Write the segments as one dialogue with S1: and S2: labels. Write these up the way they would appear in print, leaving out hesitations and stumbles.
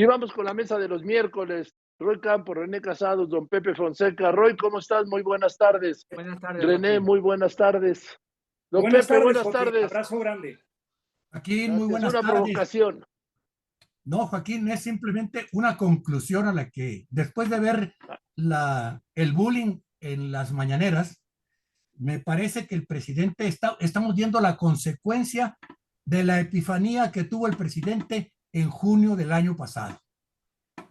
S1: Y vamos con la mesa de los miércoles. Roy Campos, René Casados, don Pepe Fonseca. Roy, ¿cómo estás? Muy buenas tardes.
S2: Buenas tardes,
S1: René,
S2: Joaquín.
S1: muy buenas tardes. Don
S3: Buenas
S1: Pepe,
S3: tardes,
S1: buenas
S3: Joaquín.
S1: tardes.
S3: Abrazo grande.
S4: Joaquín, muy
S1: Gracias.
S4: buenas
S1: Una
S4: tardes.
S1: provocación.
S4: No, Joaquín, es simplemente una conclusión a la que, después de ver el bullying en las mañaneras, me parece que el presidente estamos viendo la consecuencia de la epifanía que tuvo el presidente en junio del año pasado,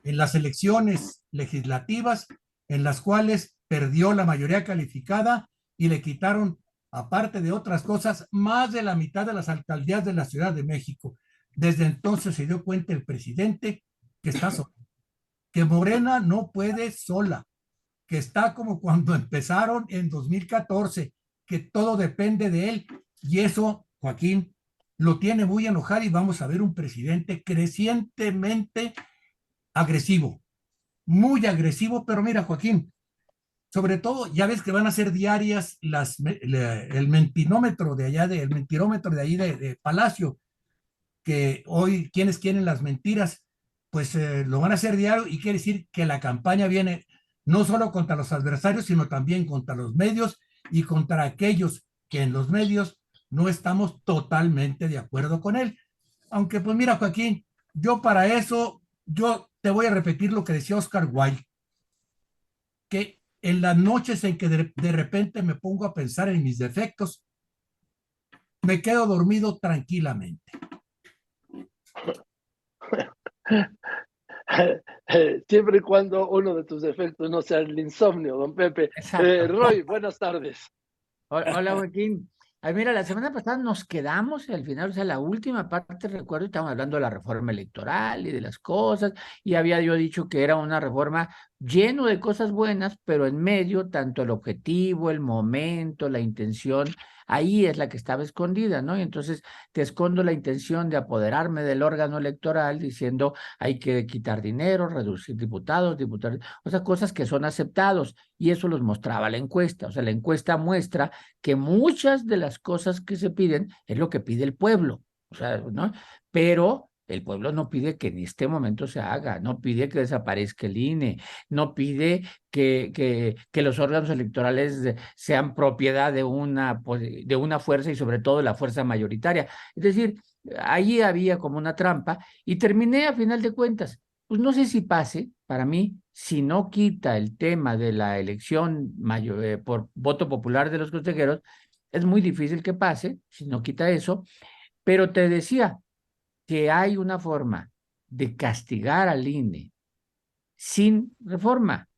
S4: en las elecciones legislativas, en las cuales perdió la mayoría calificada y le quitaron, aparte de otras cosas, más de la mitad de las alcaldías de la Ciudad de México. Desde entonces se dio cuenta el presidente que está solo, que Morena no puede sola, que está como cuando empezaron en 2014, que todo depende de él. Y eso, Joaquín, lo tiene muy enojado y vamos a ver un presidente crecientemente agresivo, muy agresivo. Pero mira, Joaquín, sobre todo, ya ves que van a ser diarias el mentinómetro de allá, el mentirómetro de ahí de Palacio, que hoy quienes quieren las mentiras, pues lo van a hacer diario, y quiere decir que la campaña viene no solo contra los adversarios, sino también contra los medios y contra aquellos que en los medios no estamos totalmente de acuerdo con él. Aunque pues mira, Joaquín, yo para eso, yo te voy a repetir lo que decía Oscar Wilde, que en las noches en que de repente me pongo a pensar en mis defectos, me quedo dormido tranquilamente.
S1: Siempre y cuando uno de tus defectos no sea el insomnio, don Pepe.
S2: Exacto.
S1: Roy, buenas tardes.
S2: Hola, Joaquín. Ay, mira, la semana pasada nos quedamos al final, o sea, la última parte, recuerdo, estábamos hablando de la reforma electoral y de las cosas, y había yo dicho que era una reforma lleno de cosas buenas, pero en medio, tanto el objetivo, el momento, la intención, ahí es la que estaba escondida, ¿no? Y entonces te escondo la intención de apoderarme del órgano electoral diciendo hay que quitar dinero, reducir diputados, o sea, cosas que son aceptados, y eso los mostraba la encuesta, o sea, la encuesta muestra que muchas de las cosas que se piden es lo que pide el pueblo, o sea, ¿no? Pero el pueblo no pide que en este momento se haga, no pide que desaparezca el INE, no pide que los órganos electorales sean propiedad de una fuerza, y sobre todo de la fuerza mayoritaria. Es decir, ahí había como una trampa, y terminé a final de cuentas. Pues no sé si pase, para mí, si no quita el tema de la elección por voto popular de los consejeros, es muy difícil que pase, si no quita eso, pero te decía que hay una forma de castigar al INE sin reforma,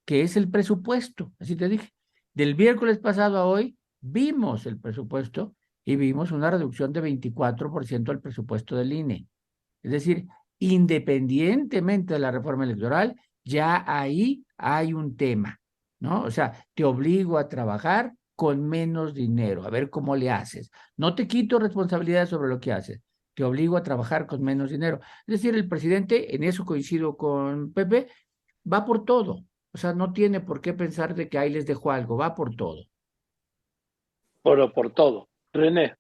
S2: que es el presupuesto, así te dije. Del miércoles pasado a hoy vimos el presupuesto y vimos una reducción de 24% al presupuesto del INE. Es decir, independientemente de la reforma electoral, ya ahí hay un tema, ¿no? O sea, te obligo a trabajar con menos dinero, a ver cómo le haces. No te quito responsabilidad sobre lo que haces, te obligo a trabajar con menos dinero. Es decir, el presidente, en eso coincido con Pepe, va por todo. O sea, no tiene por qué pensar de que ahí les dejo algo, va por todo.
S1: Por todo. René.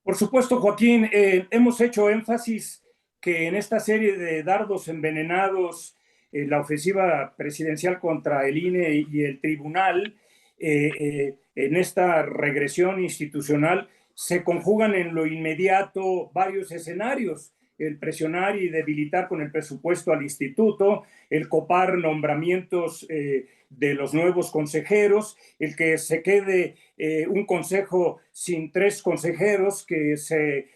S3: Por supuesto, Joaquín, hemos hecho énfasis que en esta serie de dardos envenenados, la ofensiva presidencial contra el INE y el tribunal, en esta regresión institucional, se conjugan en lo inmediato varios escenarios: el presionar y debilitar con el presupuesto al instituto, el copar nombramientos de los nuevos consejeros, el que se quede un consejo sin 3 consejeros, que se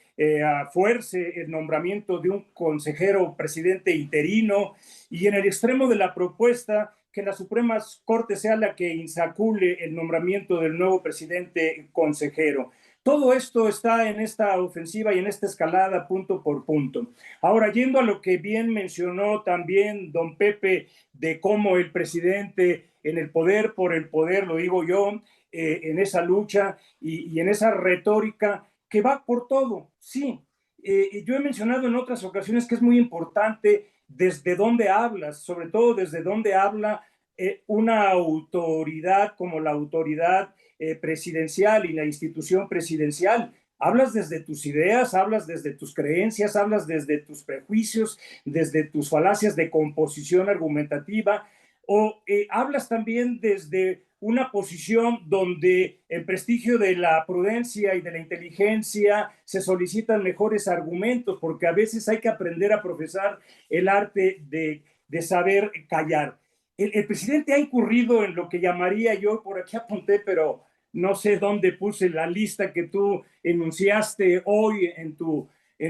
S3: fuerce el nombramiento de un consejero presidente interino, y en el extremo de la propuesta, que la Suprema Corte sea la que insacule el nombramiento del nuevo presidente consejero. Todo esto está en esta ofensiva y en esta escalada punto por punto. Ahora, yendo a lo que bien mencionó también don Pepe, de cómo el presidente en el poder por el poder, lo digo yo, en esa lucha y en esa retórica que va por todo, sí. Yo he mencionado en otras ocasiones que es muy importante desde dónde hablas, sobre todo desde dónde habla una autoridad como la autoridad presidencial y la institución presidencial, Hablas desde tus ideas, hablas desde tus creencias, hablas desde tus prejuicios, desde tus falacias de composición argumentativa, o hablas también desde una posición donde el prestigio de la prudencia y de la inteligencia se solicitan mejores argumentos, porque a veces hay que aprender a profesar el arte de saber callar. El presidente ha incurrido en lo que llamaría, yo por aquí apunté, pero no sé dónde puse la lista que tú enunciaste hoy en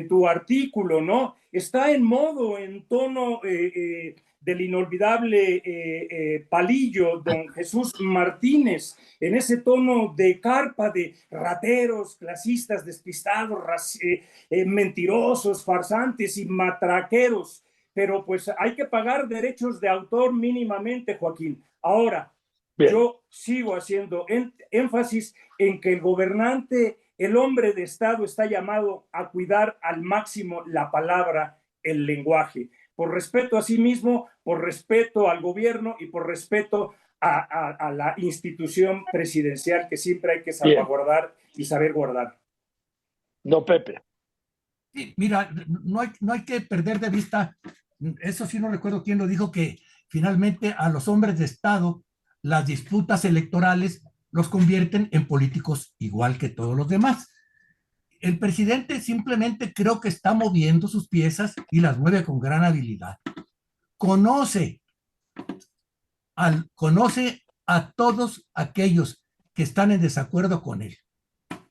S3: tu artículo, ¿no? Está en modo, en tono del inolvidable palillo, don Jesús Martínez, en ese tono de carpa de rateros, clasistas, despistados, mentirosos, farsantes y matraqueros. Pero pues hay que pagar derechos de autor mínimamente, Joaquín. Ahora, bien, yo sigo haciendo énfasis en que el gobernante, el hombre de Estado, está llamado a cuidar al máximo la palabra, el lenguaje, por respeto a sí mismo, por respeto al gobierno y por respeto a la institución presidencial que siempre hay que salvaguardar y saber guardar.
S1: No, Pepe.
S4: Sí, mira, no hay que perder de vista, eso sí no recuerdo quién lo dijo, que finalmente a los hombres de Estado las disputas electorales los convierten en políticos igual que todos los demás. El presidente simplemente creo que está moviendo sus piezas y las mueve con gran habilidad. Conoce a todos aquellos que están en desacuerdo con él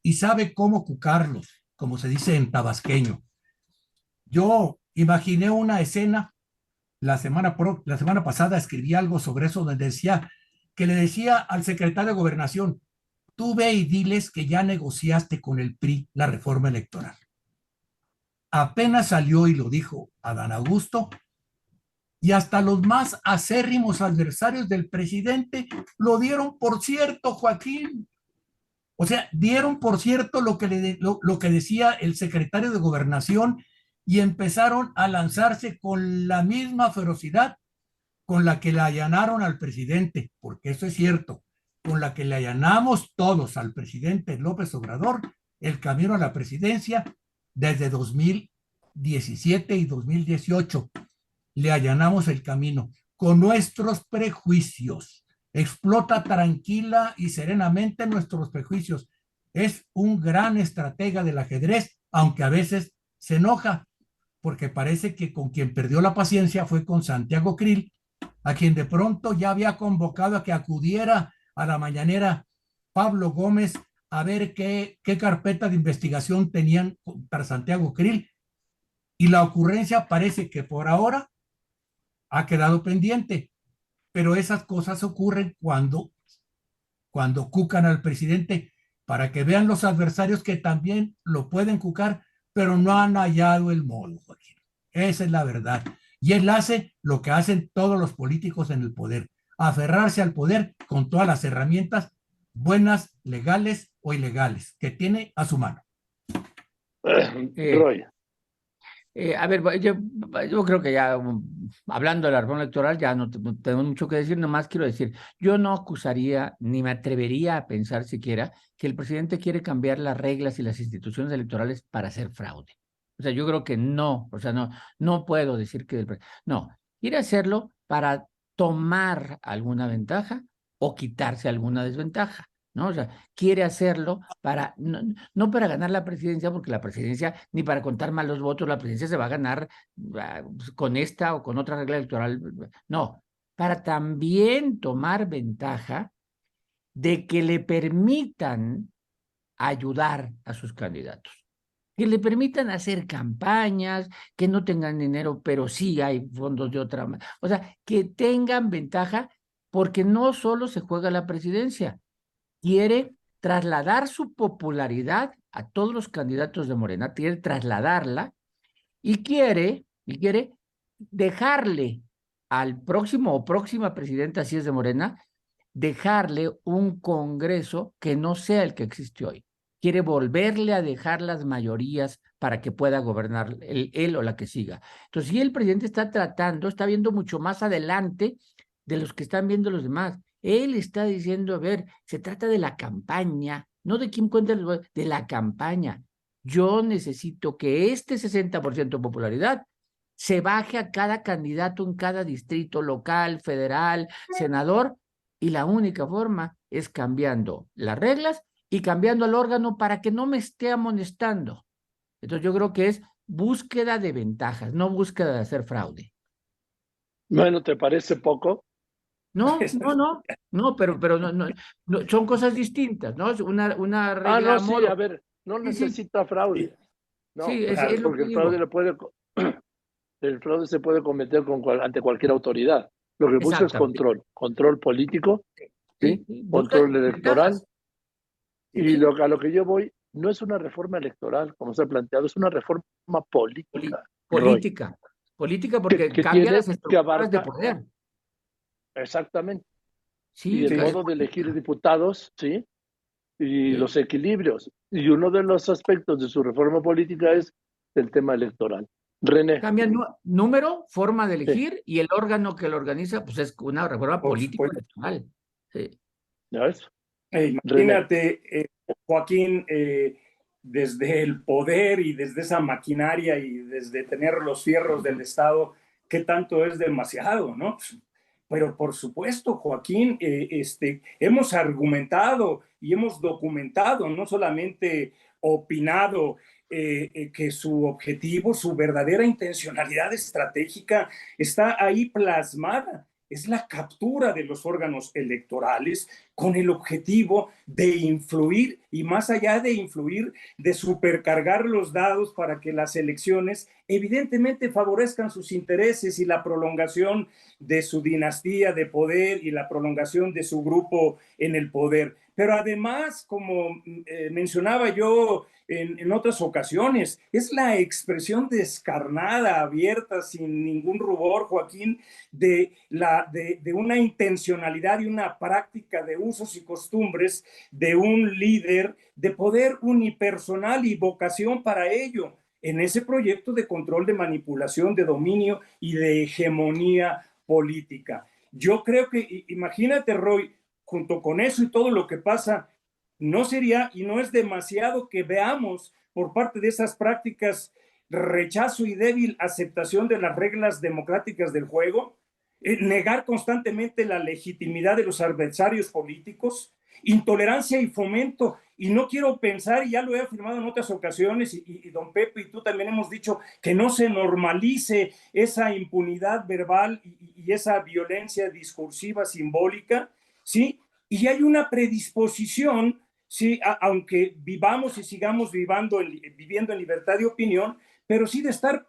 S4: y sabe cómo cucarlos, como se dice en tabasqueño. Yo imaginé una escena, la semana pasada escribí algo sobre eso, donde decía que le decía al secretario de Gobernación, tú ve y diles que ya negociaste con el PRI la reforma electoral. Apenas salió y lo dijo Adán Augusto, y hasta los más acérrimos adversarios del presidente lo dieron por cierto, Joaquín. O sea, dieron por cierto lo que decía el secretario de Gobernación y empezaron a lanzarse con la misma ferocidad con la que le allanaron al presidente, porque eso es cierto, con la que le allanamos todos al presidente López Obrador el camino a la presidencia desde 2017 y 2018. Le allanamos el camino con nuestros prejuicios. Explota tranquila y serenamente nuestros prejuicios. Es un gran estratega del ajedrez, aunque a veces se enoja, porque parece que con quien perdió la paciencia fue con Santiago Krill, a quien de pronto ya había convocado a que acudiera a la mañanera Pablo Gómez a ver qué carpeta de investigación tenían para Santiago Krill, y la ocurrencia parece que por ahora ha quedado pendiente, pero esas cosas ocurren cuando cucan al presidente, para que vean los adversarios que también lo pueden cucar, pero no han hallado el modo, Joaquín. Esa es la verdad. Y él hace lo que hacen todos los políticos en el poder, aferrarse al poder con todas las herramientas buenas, legales o ilegales que tiene a su mano.
S1: Roy.
S2: A ver, yo creo que ya hablando de la reforma electoral ya no tenemos mucho que decir, nomás quiero decir, yo no acusaría ni me atrevería a pensar siquiera que el presidente quiere cambiar las reglas y las instituciones electorales para hacer fraude. O sea, yo creo que no, o sea, no puedo decir que no, quiere hacerlo para tomar alguna ventaja o quitarse alguna desventaja, ¿no? O sea, quiere hacerlo para, no para ganar la presidencia, porque la presidencia, ni para contar mal los votos, la presidencia se va a ganar con esta o con otra regla electoral. No, para también tomar ventaja de que le permitan ayudar a sus candidatos, que le permitan hacer campañas, que no tengan dinero, pero sí hay fondos de otra manera. O sea, que tengan ventaja, porque no solo se juega la presidencia, quiere trasladar su popularidad a todos los candidatos de Morena, quiere trasladarla y quiere dejarle al próximo o próxima presidenta, si es de Morena, dejarle un Congreso que no sea el que existe hoy. Quiere volverle a dejar las mayorías para que pueda gobernar él o la que siga. Entonces, si el presidente está viendo mucho más adelante de los que están viendo los demás. Él está diciendo, a ver, se trata de la campaña no de quién cuenta los votos, de la campaña. Yo necesito que este 60% de popularidad se baje a cada candidato en cada distrito local, federal, senador, y la única forma es cambiando las reglas y cambiando el órgano para que no me esté amonestando. Entonces yo creo que es búsqueda de ventajas, no búsqueda de hacer fraude.
S1: Bueno, ¿te parece poco?
S2: No, pero no, son cosas distintas, ¿no? Una regla
S1: No,
S2: a
S1: sí, a
S2: modo.
S1: ver, no
S2: Sí,
S1: necesita fraude. No,
S2: sí, es lo
S1: porque
S2: que digo.
S1: el fraude se puede cometer ante cualquier autoridad. Lo que busca es
S2: Exactamente.
S1: control político, ¿sí?
S2: Sí, busca
S1: Control electoral.
S2: ventajas.
S1: Y a lo que yo voy no es una reforma electoral, como se ha planteado, es una reforma política, Roy,
S2: Política porque
S1: que
S2: cambia
S1: tiene
S2: las
S1: que
S2: estructuras de
S1: abarcar
S2: poder.
S1: exactamente, y
S2: Sí,
S1: el
S3: Sí,
S1: modo de elegir
S2: política.
S1: diputados, ¿sí? Y
S2: Sí.
S1: los equilibrios. Y uno de los aspectos de su reforma política es el tema electoral. René,
S2: Cambia número, forma de
S1: sí,
S2: elegir y el órgano que lo organiza, pues es una reforma
S3: por supuesto.
S2: político-electoral. Sí.
S1: ¿ya ves? René,
S3: Imagínate, Joaquín, desde el poder y desde esa maquinaria y desde tener los fierros del Estado, qué tanto es demasiado, ¿no? Pero por supuesto, Joaquín, hemos argumentado y hemos documentado, no solamente opinado, que su objetivo, su verdadera intencionalidad estratégica está ahí plasmada. Es la captura de los órganos electorales con el objetivo de influir y más allá de influir, de supercargar los dados para que las elecciones evidentemente favorezcan sus intereses y la prolongación de su dinastía de poder y la prolongación de su grupo en el poder. Pero además, como mencionaba yo en otras ocasiones, es la expresión descarnada, abierta, sin ningún rubor, Joaquín, de una intencionalidad y una práctica de usos y costumbres de un líder de poder unipersonal y vocación para ello en ese proyecto de control, de manipulación, de dominio y de hegemonía política. Yo creo que, imagínate, Roy, junto con eso y todo lo que pasa, no sería y no es demasiado que veamos por parte de esas prácticas rechazo y débil aceptación de las reglas democráticas del juego, negar constantemente la legitimidad de los adversarios políticos, intolerancia y fomento. Y no quiero pensar, y ya lo he afirmado en otras ocasiones, y don Pepe y tú también hemos dicho, que no se normalice esa impunidad verbal y esa violencia discursiva simbólica, ¿sí? Y hay una predisposición, ¿sí? Aunque vivamos y sigamos viviendo en libertad de opinión, pero sí de estar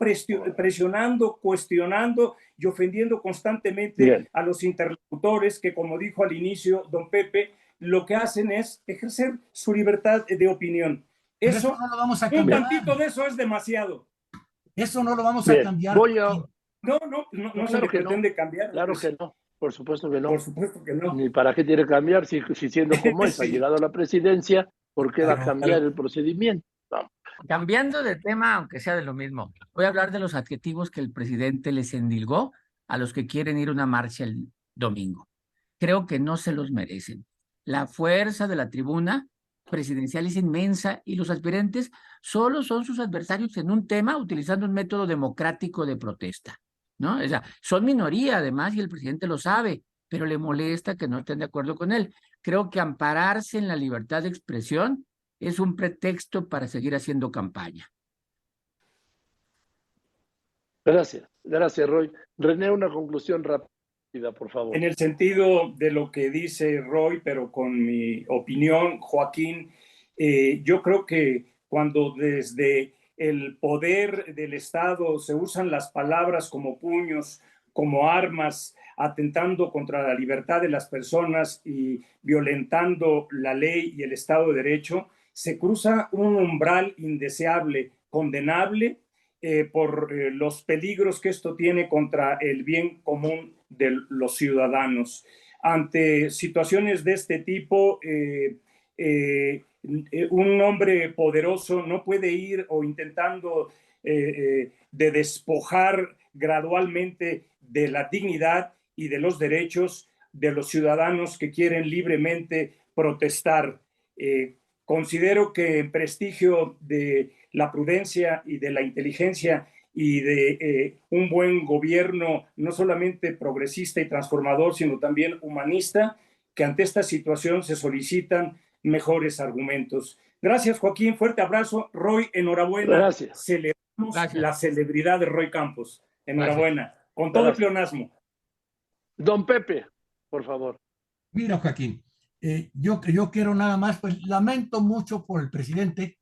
S3: presionando, cuestionando y ofendiendo constantemente
S1: bien.
S3: a los interlocutores que, como dijo al inicio don Pepe, lo que hacen es ejercer su libertad de opinión.
S4: Pero eso
S3: Eso,
S4: no lo vamos a
S3: un
S4: cambiar.
S3: tantito de eso es demasiado.
S4: Eso no lo vamos a
S1: Bien,
S4: cambiar.
S1: voy a...
S3: No se
S1: claro
S3: le
S1: que no,
S3: pretende cambiar.
S1: claro que no, por supuesto que
S3: Por
S1: no.
S3: supuesto que no.
S1: Ni para qué tiene que cambiar si siendo como es, ha
S3: Sí,
S1: llegado a la presidencia, ¿por qué va a
S3: claro.
S1: cambiar el procedimiento? No.
S2: Cambiando de tema, aunque sea de lo mismo, voy a hablar de los adjetivos que el presidente les endilgó a los que quieren ir a una marcha el domingo. Creo que no se los merecen. La fuerza de la tribuna presidencial es inmensa y los aspirantes solo son sus adversarios en un tema utilizando un método democrático de protesta, ¿no? O sea, son minoría además y el presidente lo sabe, pero le molesta que no estén de acuerdo con él. Creo que ampararse en la libertad de expresión es un pretexto para seguir haciendo campaña.
S1: Gracias, Roy. René, una conclusión rápida, por favor.
S3: En el sentido de lo que dice Roy, pero con mi opinión, Joaquín, yo creo que cuando desde el poder del Estado se usan las palabras como puños, como armas, atentando contra la libertad de las personas y violentando la ley y el Estado de Derecho, se cruza un umbral indeseable, condenable, por los peligros que esto tiene contra el bien común de los ciudadanos. Ante situaciones de este tipo, un hombre poderoso no puede ir o intentando de despojar gradualmente de la dignidad y de los derechos de los ciudadanos que quieren libremente protestar. Considero que en prestigio de la prudencia y de la inteligencia y de un buen gobierno, no solamente progresista y transformador, sino también humanista, que ante esta situación se solicitan mejores argumentos. Gracias, Joaquín. Fuerte abrazo. Roy, enhorabuena.
S1: Gracias.
S3: Celebramos la celebridad de Roy Campos. Enhorabuena. Con todo el pleonasmo.
S1: Don Pepe, por favor.
S4: Mira, Joaquín, yo quiero nada más, pues lamento mucho por el presidente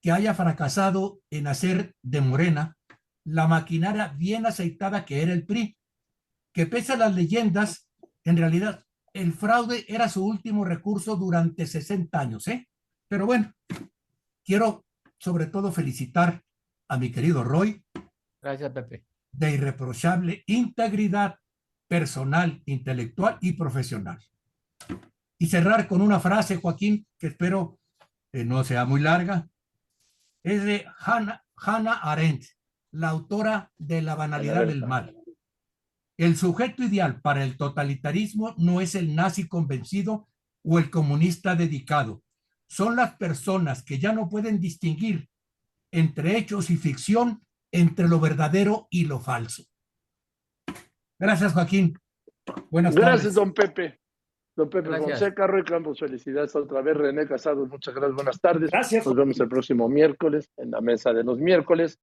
S4: que haya fracasado en hacer de Morena la maquinaria bien aceitada que era el PRI, que pese a las leyendas, en realidad el fraude era su último recurso durante 60 años, ¿eh? Pero bueno, quiero sobre todo felicitar a mi querido Roy.
S2: Gracias, Pepe.
S4: De irreprochable integridad personal, intelectual y profesional. Y cerrar con una frase, Joaquín, que espero no sea muy larga. Es de Hannah Arendt, la autora de La banalidad del mal. El sujeto ideal para el totalitarismo no es el nazi convencido o el comunista dedicado. Son las personas que ya no pueden distinguir entre hechos y ficción, entre lo verdadero y lo falso. Gracias, Joaquín. Buenas tardes.
S1: Gracias, don Pepe. Don Pepe
S2: Gracias.
S1: Fonseca, Roy Campos, felicidades otra vez. René Casado, muchas gracias, buenas tardes.
S3: Gracias.
S1: Nos vemos el próximo miércoles en la mesa de los miércoles.